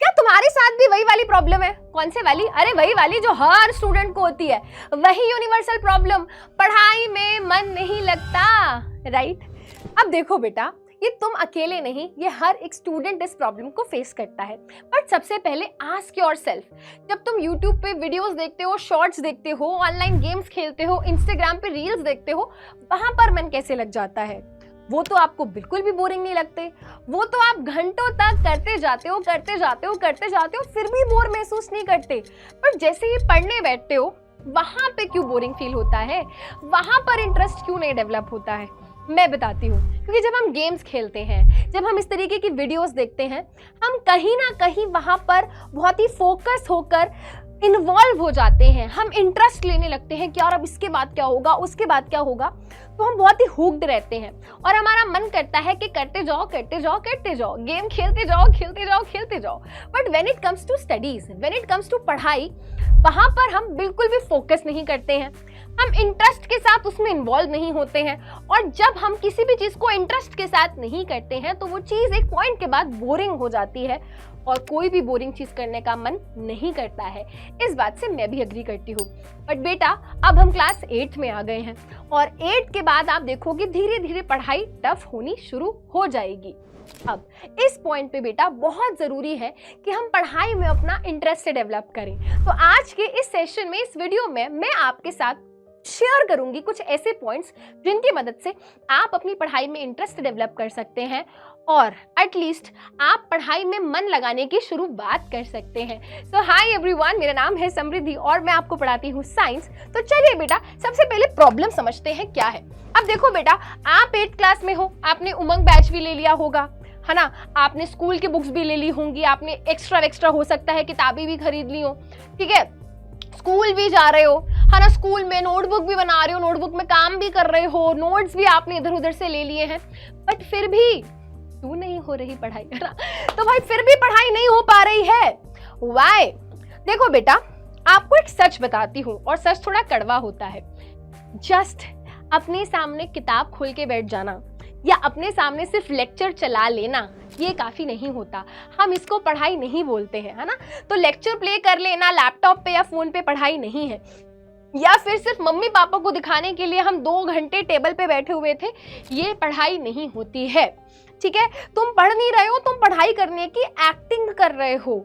क्या तुम्हारे साथ भी वही वाली प्रॉब्लम है? कौन से वाली? अरे वही वाली जो हर स्टूडेंट को होती है, वही यूनिवर्सल प्रॉब्लम, पढ़ाई में मन नहीं लगता, राइट? अब देखो बेटा, ये तुम अकेले नहीं, ये हर एक स्टूडेंट इस प्रॉब्लम को फेस करता है। बट सबसे पहले आस्क योरसेल्फ, जब तुम YouTube पे वीडियोस देखते हो, शॉर्ट्स देखते हो, ऑनलाइन गेम्स खेलते हो, इंस्टाग्राम पे रील्स देखते हो, वहां पर मन कैसे लग जाता है? वो तो आपको बिल्कुल भी बोरिंग नहीं लगते, वो तो आप घंटों तक करते जाते हो, फिर भी बोर महसूस नहीं करते। पर जैसे ही पढ़ने बैठते हो, वहां पे क्यों बोरिंग फील होता है? वहां पर इंटरेस्ट क्यों नहीं डेवलप होता है? मैं बताती हूँ। क्योंकि जब हम गेम्स खेलते हैं, जब हम इस तरीके की वीडियोस देखते हैं, हम कहीं ना कहीं वहां पर बहुत ही फोकस होकर इन्वॉल्व हो जाते हैं, हम इंटरेस्ट लेने लगते हैं कि यार अब इसके बाद क्या होगा, उसके बाद क्या होगा। तो हम बहुत ही हुक्ड रहते हैं और हमारा मन करता है कि करते जाओ, गेम खेलते जाओ। But when it comes to studies, when it comes to पढ़ाई, वहां पर हम बिल्कुल भी फोकस नहीं करते हैं, हम इंटरेस्ट के साथ उसमें इन्वॉल्व नहीं होते हैं। और जब हम किसी भी चीज को इंटरेस्ट के साथ नहीं करते हैं, तो वो चीज एक पॉइंट के बाद बोरिंग हो जाती है और कोई भी बोरिंग चीज करने का मन नहीं करता है। इस बात से मैं भी एग्री करती हूँ। बट बेटा, अब हम क्लास 8 में आ गए हैं और 8 के बाद आप देखोगे धीरे धीरे पढ़ाई टफ होनी शुरू हो जाएगी। अब इस पॉइंट पे बेटा बहुत जरूरी है कि हम पढ़ाई में अपना इंटरेस्ट डेवलप करें। तो आज के इस सेशन में, इस वीडियो में मैं आपके साथ शेयर करूंगी कुछ ऐसे पॉइंट्स जिनकी मदद से आप अपनी पढ़ाई में इंटरेस्ट डेवलप कर सकते हैं और एटलीस्ट आप पढ़ाई में मन लगाने की शुरुआत कर सकते हैं। सो हाय एवरीवन, मेरा नाम है समृद्धि और मैं आपको पढ़ाती हूँ साइंस। तो चलिए बेटा, सबसे पहले प्रॉब्लम समझते हैं क्या है। अब देखो बेटा, आप 8th क्लास में हो, आपने उमंग बैच भी ले लिया होगा, है ना? आपने स्कूल की बुक्स भी ले ली होंगी, आपने एक्स्ट्रा हो सकता है किताबें भी खरीद ली हो, ठीक है? स्कूल भी जा रहे हो, है ना? स्कूल में नोटबुक भी बना रहे हो, नोटबुक में काम भी कर रहे हो, नोट्स भी आपने इधर उधर से ले लिए हैं। बट फिर भी क्यों नहीं हो रही पढ़ाई, है ना? तो भाई फिर भी पढ़ाई नहीं हो पा रही है, व्हाई? देखो बेटा, आपको एक सच बताती हूँ और सच थोड़ा कड़वा होता है। जस्ट अपने सामने किताब खोल के बैठ जाना या अपने सामने सिर्फ लेक्चर चला लेना, ये काफी नहीं होता। हम इसको पढ़ाई नहीं बोलते हैं, है ना? तो लेक्चर प्ले कर लेना लैपटॉप पे या फोन पे पढ़ाई नहीं है। या फिर सिर्फ मम्मी पापा को दिखाने के लिए हम 2 घंटे टेबल पे बैठे हुए थे, ये पढ़ाई नहीं होती है, ठीक है? तुम पढ़ नहीं रहे हो, तुम पढ़ाई करने की एक्टिंग कर रहे हो।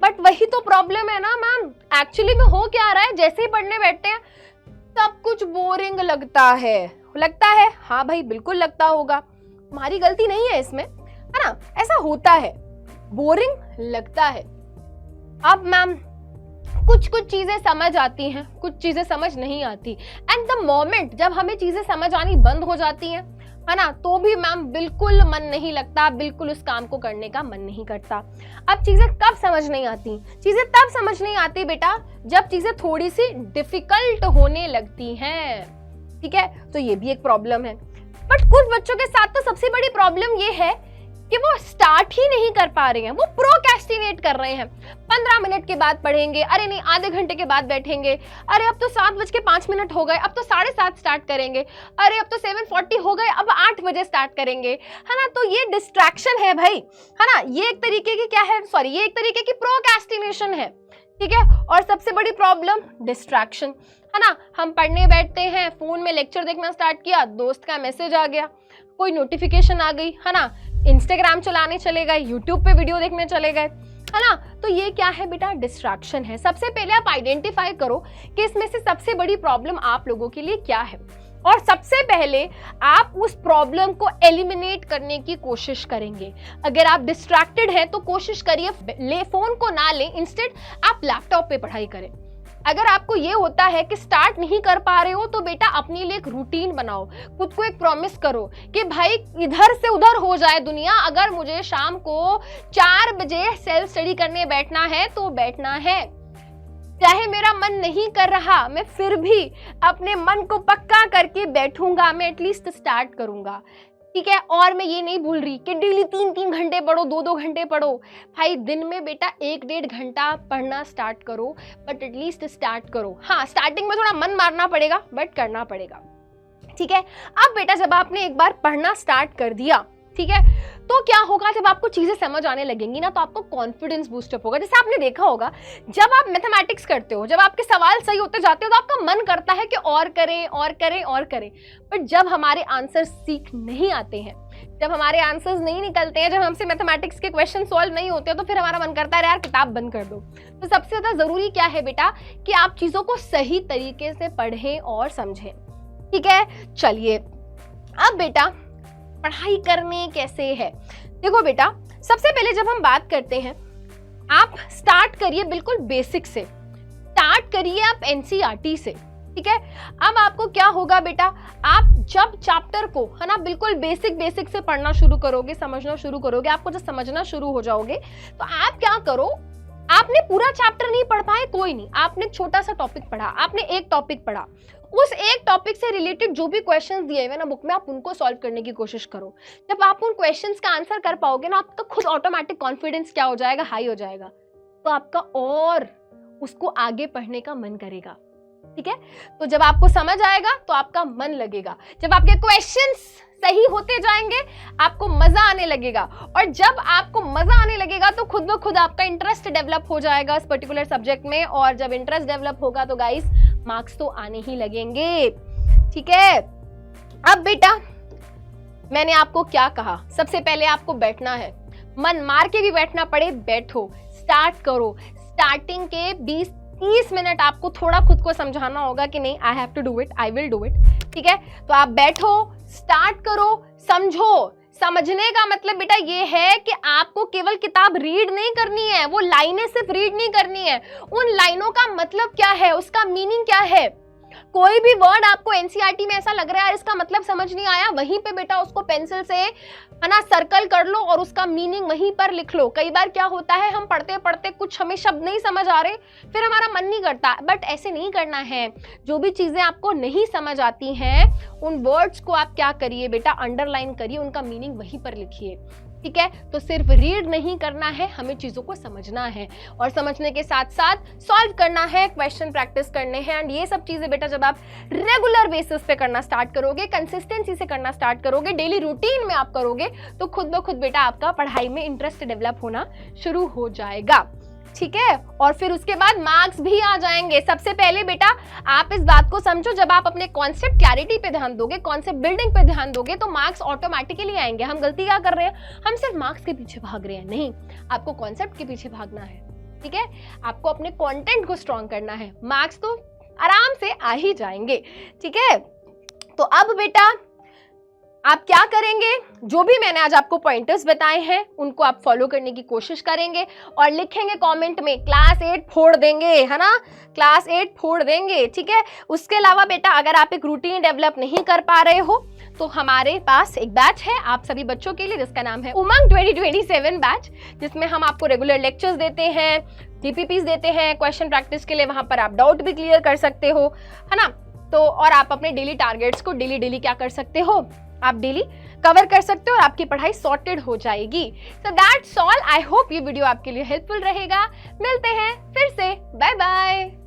बट वही तो प्रॉब्लम है ना मैम, एक्चुअली में हो क्या रहा है, जैसे ही पढ़ने बैठते हैं सब कुछ बोरिंग लगता है। हाँ भाई, बिल्कुल लगता होगा, तुम्हारी गलती नहीं है इसमें, है ना? ऐसा होता है, बोरिंग लगता है। अब मैम कुछ चीजें समझ आती हैं, कुछ चीजें समझ नहीं आती। एंड द मोमेंट जब हमें चीजें समझ आनी बंद हो जाती हैं, है ना, तो भी मैम बिल्कुल मन नहीं लगता, बिल्कुल उस काम को करने का मन नहीं करता। अब चीजें कब समझ नहीं आती? चीजें तब समझ नहीं आती बेटा जब चीजें थोड़ी सी डिफिकल्ट होने लगती हैं, ठीक है? तो ये भी एक प्रॉब्लम है। बट कुछ बच्चों के साथ तो सबसे बड़ी प्रॉब्लम ये है कि वो स्टार्ट ही नहीं कर पा रहे हैं, वो प्रोक्रेस्टिनेट कर रहे हैं। 15 मिनट के बाद पढ़ेंगे, अरे नहीं आधे घंटे के बाद बैठेंगे, अरे अब तो 7:05 हो गए, अब तो 7:30 स्टार्ट करेंगे, अरे अब तो 7:40 हो गए, अब 8 बजे स्टार्ट करेंगे, है ना? तो ये डिस्ट्रैक्शन है भाई, है ना? ये एक तरीके की क्या है, ये एक तरीके की प्रोक्रेस्टिनेशन है, ठीक है? और सबसे बड़ी प्रॉब्लम डिस्ट्रैक्शन, है ना? हम पढ़ने बैठते हैं, फोन में लेक्चर देखना स्टार्ट किया, दोस्त का मैसेज आ गया, कोई नोटिफिकेशन आ गई, है ना? इंस्टाग्राम चलाने चले गए, यूट्यूब पे वीडियो देखने चले गए, है ना? तो ये क्या है बेटा? डिस्ट्रैक्शन है। सबसे पहले आप आइडेंटिफाई करो कि इसमें से सबसे बड़ी प्रॉब्लम आप लोगों के लिए क्या है और सबसे पहले आप उस प्रॉब्लम को एलिमिनेट करने की कोशिश करेंगे। अगर आप डिस्ट्रैक्टेड हैं तो कोशिश करिए फोन को ना लें, इंस्टेड आप लैपटॉप पे पढ़ाई करें। अगर आपको ये होता है कि स्टार्ट नहीं कर पा रहे हो, तो बेटा अपने लिए एक रूटीन बनाओ, खुद को एक प्रॉमिस करो कि भाई इधर से उधर हो जाए दुनिया, अगर मुझे शाम को 4 बजे सेल्फ स्टडी करने बैठना है तो बैठना है। चाहे मेरा मन नहीं कर रहा, मैं फिर भी अपने मन को पक्का करके बैठूंगा, मैं एटलीस्ट स्टार्ट करूंगा, ठीक है? और मैं ये नहीं भूल रही कि डेली 3-3 घंटे पढ़ो, 2-2 घंटे पढ़ो। भाई दिन में बेटा 1-1.5 घंटा पढ़ना स्टार्ट करो, बट एटलीस्ट स्टार्ट करो। हाँ, स्टार्टिंग में थोड़ा मन मारना पड़ेगा, बट करना पड़ेगा, ठीक है? अब बेटा जब आपने एक बार पढ़ना स्टार्ट कर दिया, ठीक है। तो क्या होगा, जब आपको चीजें समझ आने लगेंगी ना, तो आपको कॉन्फिडेंस बूस्टअप होगा। जैसे आपने देखा होगा, जब आप मैथमेटिक्स करते हो, जब आपके सवाल सही होते जाते हो, तो आपका मन करता है कि और करें और करें और करें। बट जब हमारे आंसर सीख नहीं आते हैं, जब हमारे आंसर्स नहीं निकलते हैं, जब हमसे मैथमेटिक्स के क्वेश्चन सॉल्व नहीं होते, तो फिर हमारा मन करता है यार किताब बंद कर दो। तो सबसे ज्यादा जरूरी क्या है बेटा, कि आप चीजों को सही तरीके से पढ़ें और समझें। ठीक है, चलिए अब बेटा पढ़ाई करने कैसे है। देखो बेटा, सबसे पहले जब हम बात करते हैं, आप स्टार्ट करिए बिल्कुल बेसिक से, स्टार्ट करिए आप एनसीईआरटी से। ठीक है, अब आपको क्या होगा बेटा, आप जब चैप्टर को है ना बिल्कुल बेसिक से पढ़ना शुरू करोगे, समझना शुरू करोगे, आपको जब समझना शुरू हो जाओगे, तो आप क्या करो, आपने पूरा चैप्टर नहीं पढ़ पाए कोई नहीं, आपने छोटा सा टॉपिक पढ़ा, आपने एक टॉपिक पढ़ा, उस एक टॉपिक से रिलेटेड जो भी क्वेश्चंस दिए हुए ना बुक में, आप उनको सॉल्व करने की कोशिश करो। जब आप उन क्वेश्चंस का आंसर कर पाओगे ना, आपका खुद ऑटोमेटिक कॉन्फिडेंस क्या हो जाएगा, हाई हो जाएगा। तो आपका और उसको आगे पढ़ने का मन करेगा। ठीक है, तो जब आपको समझ आएगा तो आपका मन लगेगा, जब आपके क्वेश्चंस सही होते जाएंगे आपको मजा आने लगेगा, और जब आपको मजा आने लगेगा तो खुद ब खुद आपका इंटरेस्ट डेवलप हो जाएगा इस पर्टिकुलर सब्जेक्ट में, और जब इंटरेस्ट डेवलप होगा तो गाइस मार्क्स तो आने ही लगेंगे। ठीक है, अब बेटा मैंने आपको क्या कहा, सबसे पहले आपको बैठना है, मन मार के भी बैठना पड़े बैठो, स्टार्ट करो। स्टार्टिंग के 20-30 मिनट आपको थोड़ा खुद को समझाना होगा कि नहीं, I have to do it, I will do it. ठीक है, तो आप बैठो, स्टार्ट करो, समझो। समझने का मतलब बेटा ये है कि आपको केवल किताब रीड नहीं करनी है, वो लाइनें सिर्फ रीड नहीं करनी है, उन लाइनों का मतलब क्या है, उसका मीनिंग क्या है। कोई भी वर्ड आपको एनसीईआरटी में ऐसा लग रहा है इसका मतलब समझ नहीं आया, वहीं पे बेटा उसको पेंसिल से है ना सर्कल कर लो और उसका मीनिंग वहीं पर लिख लो। कई बार क्या होता है, हम पढ़ते पढ़ते कुछ हमें शब्द नहीं समझ आ रहे, फिर हमारा मन नहीं करता, बट ऐसे नहीं करना है। जो भी चीजें आपको नहीं समझ आती हैं, उन वर्ड्स को आप क्या करिए बेटा, अंडरलाइन करिए, उनका मीनिंग वहीं पर लिखिए। ठीक है, तो सिर्फ रीड नहीं करना है, हमें चीजों को समझना है, और समझने के साथ साथ सॉल्व करना है, क्वेश्चन प्रैक्टिस करने हैं। एंड ये सब चीजें बेटा जब आप रेगुलर बेसिस पे करना स्टार्ट करोगे, कंसिस्टेंसी से करना स्टार्ट करोगे, डेली रूटीन में आप करोगे, तो खुद ब खुद बेटा आपका पढ़ाई में इंटरेस्ट डेवलप होना शुरू हो जाएगा। ठीक है, और फिर उसके बाद मार्क्स भी आ जाएंगे। सबसे पहले बेटा आप इस बात को समझो, जब आप अपने कॉन्सेप्ट क्लैरिटी पे ध्यान दोगे, कॉन्सेप्ट बिल्डिंग पे ध्यान दोगे, तो मार्क्स ऑटोमेटिकली आएंगे। हम गलती क्या कर रहे हैं, हम सिर्फ मार्क्स के पीछे भाग रहे हैं, नहीं, आपको कॉन्सेप्ट के पीछे भागना है। ठीक है, आपको अपने कंटेंट को स्ट्रॉन्ग करना है, मार्क्स तो आराम से आ ही जाएंगे। ठीक है, तो अब बेटा आप क्या करेंगे, जो भी मैंने आज आपको पॉइंटर्स बताए हैं उनको आप फॉलो करने की कोशिश करेंगे, और लिखेंगे कमेंट में क्लास 8 फोड़ देंगे, है ना, क्लास 8 फोड़ देंगे। ठीक है, उसके अलावा बेटा अगर आप एक रूटीन डेवलप नहीं कर पा रहे हो, तो हमारे पास एक बैच है आप सभी बच्चों के लिए, जिसका नाम है उमंग 2027 बैच, जिसमें हम आपको रेगुलर लेक्चर्स देते हैं, जीपीपीस देते हैं, क्वेश्चन प्रैक्टिस के लिए वहां पर आप डाउट भी क्लियर कर सकते हो, है ना। तो और आप अपने डेली टारगेट्स को डेली क्या कर सकते हो, आप डेली कवर कर सकते हो, और आपकी पढ़ाई सॉर्टेड हो जाएगी। So that's all, I hope ये वीडियो आपके लिए हेल्पफुल रहेगा। मिलते हैं फिर से, बाय बाय।